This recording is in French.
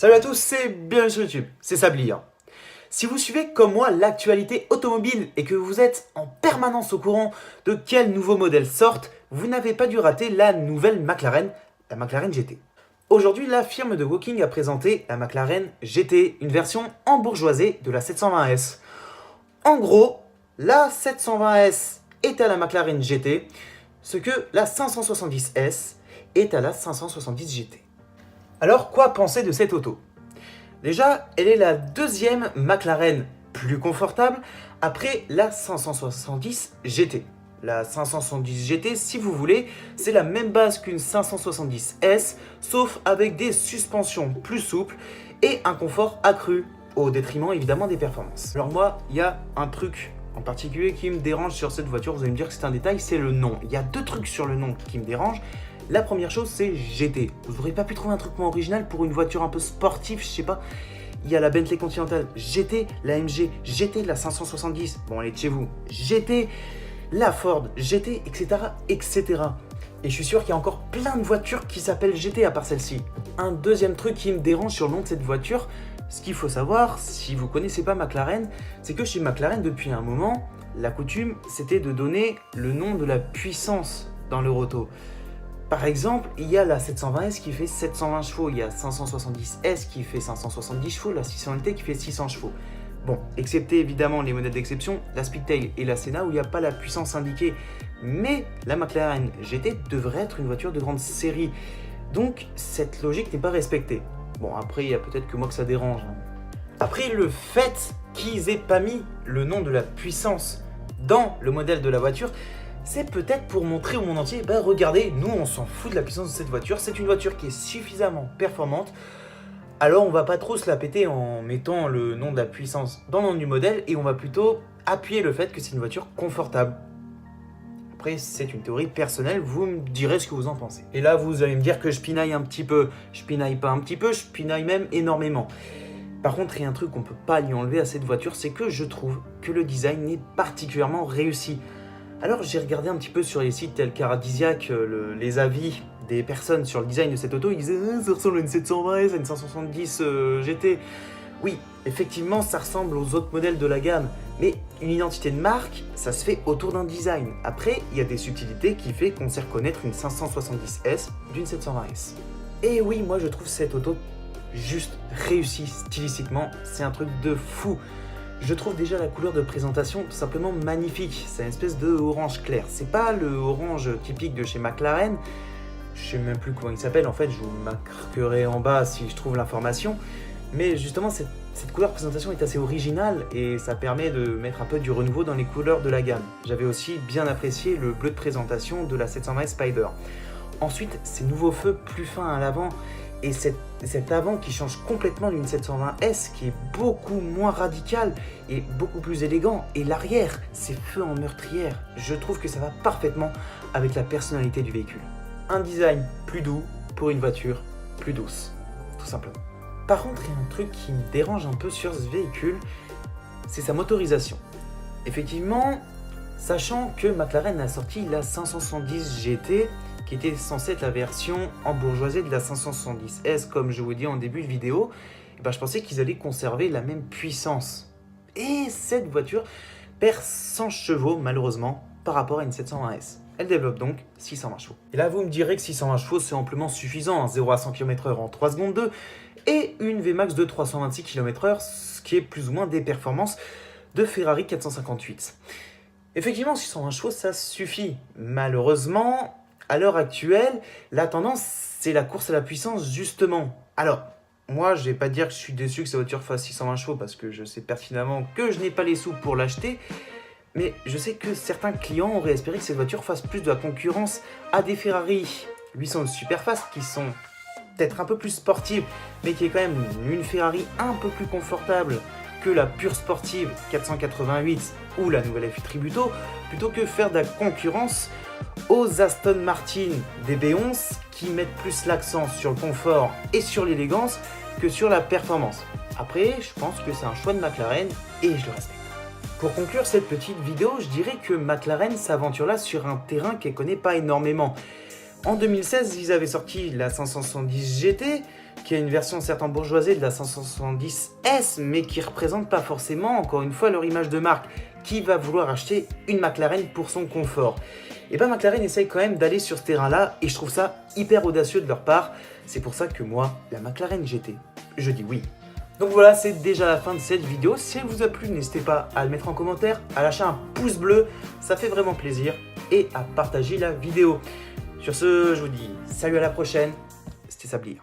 Salut à tous, c'est bienvenue sur YouTube, c'est Sabli. Si vous suivez comme moi l'actualité automobile et que vous êtes en permanence au courant de quels nouveaux modèles sortent, vous n'avez pas dû rater la nouvelle McLaren, la McLaren GT. Aujourd'hui, la firme de Woking a présenté la McLaren GT, une version embourgeoisée de la 720S. En gros, la 720S est à la McLaren GT, ce que la 570S est à la 570 GT. Alors, quoi penser de cette auto? Déjà, elle est la deuxième McLaren plus confortable après la 570 GT. La 570 GT, si vous voulez, c'est la même base qu'une 570S, sauf avec des suspensions plus souples et un confort accru, au détriment évidemment des performances. Alors moi, il y a un truc en particulier qui me dérange sur cette voiture, vous allez me dire que c'est un détail, c'est le nom. Il y a deux trucs sur le nom qui me dérangent. La première chose, c'est GT. Vous n'aurez pas pu trouver un truc moins original pour une voiture un peu sportive, je sais pas. Il y a la Bentley Continental GT, la MG GT, la 570, bon elle est de chez vous, GT, la Ford GT, etc. etc. Et je suis sûr qu'il y a encore plein de voitures qui s'appellent GT à part celle-ci. Un deuxième truc qui me dérange sur le nom de cette voiture, ce qu'il faut savoir, si vous ne connaissez pas McLaren, c'est que chez McLaren, depuis un moment, la coutume, c'était de donner le nom de la puissance dans leur auto. Par exemple, il y a la 720S qui fait 720 chevaux, il y a 570S qui fait 570 chevaux, la 600LT qui fait 600 chevaux. Bon, excepté évidemment les modèles d'exception, la Speedtail et la Senna où il n'y a pas la puissance indiquée. Mais la McLaren GT devrait être une voiture de grande série. Donc cette logique n'est pas respectée. Bon, après, il y a peut-être que moi que ça dérange. Après, le fait qu'ils aient pas mis le nom de la puissance dans le modèle de la voiture, c'est peut-être pour montrer au monde entier, bah regardez, nous on s'en fout de la puissance de cette voiture, c'est une voiture qui est suffisamment performante, alors on va pas trop se la péter en mettant le nom de la puissance dans le nom du modèle et on va plutôt appuyer le fait que c'est une voiture confortable. Après c'est une théorie personnelle, vous me direz ce que vous en pensez. Et là vous allez me dire que je pinaille un petit peu, je pinaille pas un petit peu, je pinaille même énormément. Par contre, il y a un truc qu'on peut pas lui enlever à cette voiture, c'est que je trouve que le design est particulièrement réussi. Alors j'ai regardé un petit peu sur les sites tels qu'Aradisiac, les avis des personnes sur le design de cette auto, ils disaient ça ressemble à une 720S, à une 570 GT. Oui, effectivement ça ressemble aux autres modèles de la gamme, mais une identité de marque, ça se fait autour d'un design. Après, il y a des subtilités qui fait qu'on sait reconnaître une 570S d'une 720S. Et oui, moi je trouve cette auto juste réussie stylistiquement, c'est un truc de fou. Je trouve déjà la couleur de présentation tout simplement magnifique. C'est une espèce de orange clair. C'est pas le orange typique de chez McLaren. Je sais même plus comment il s'appelle. En fait, je vous marquerai en bas si je trouve l'information. Mais justement, cette couleur de présentation est assez originale et ça permet de mettre un peu du renouveau dans les couleurs de la gamme. J'avais aussi bien apprécié le bleu de présentation de la 720 Spider. Ensuite, ces nouveaux feux plus fins à l'avant et cet avant qui change complètement d'une 720S qui est beaucoup moins radical et beaucoup plus élégant. Et l'arrière, ces feux en meurtrière, je trouve que ça va parfaitement avec la personnalité du véhicule. Un design plus doux pour une voiture plus douce, tout simplement. Par contre, il y a un truc qui me dérange un peu sur ce véhicule, c'est sa motorisation. Effectivement, sachant que McLaren a sorti la 570 GT, qui était censée être la version embourgeoisée de la 570S, comme je vous dis en début de vidéo, et ben je pensais qu'ils allaient conserver la même puissance. Et cette voiture perd 100 chevaux, malheureusement, par rapport à une 720S. Elle développe donc 620 chevaux. Et là, vous me direz que 620 chevaux, c'est amplement suffisant, 0 à 100 km/h en 3 secondes 2, et une Vmax de 326 km/h, ce qui est plus ou moins des performances de Ferrari 458. Effectivement, 620 chevaux, ça suffit. Malheureusement, à l'heure actuelle, la tendance, c'est la course à la puissance, justement. Alors, moi, je vais pas dire que je suis déçu que cette voiture fasse 620 chevaux, parce que je sais pertinemment que je n'ai pas les sous pour l'acheter, mais je sais que certains clients auraient espéré que cette voiture fasse plus de la concurrence à des Ferrari 811 Superfast, qui sont peut-être un peu plus sportives, mais qui est quand même une Ferrari un peu plus confortable que la pure sportive 488 ou la nouvelle F8 Tributo, plutôt que faire de la concurrence aux Aston Martin DB11 qui mettent plus l'accent sur le confort et sur l'élégance que sur la performance. Après, je pense que c'est un choix de McLaren et je le respecte. Pour conclure cette petite vidéo, je dirais que McLaren s'aventure là sur un terrain qu'elle connaît pas énormément. En 2016, ils avaient sorti la 570 GT, qui a une version certes embourgeoisée de la 570S, mais qui ne représente pas forcément, encore une fois, leur image de marque. Qui va vouloir acheter une McLaren pour son confort? Et bien McLaren essaye quand même d'aller sur ce terrain-là, et je trouve ça hyper audacieux de leur part. C'est pour ça que moi, la McLaren GT, je dis oui. Donc voilà, c'est déjà la fin de cette vidéo. Si elle vous a plu, n'hésitez pas à le mettre en commentaire, à lâcher un pouce bleu, ça fait vraiment plaisir, et à partager la vidéo. Sur ce, je vous dis salut, à la prochaine, c'était Sablier.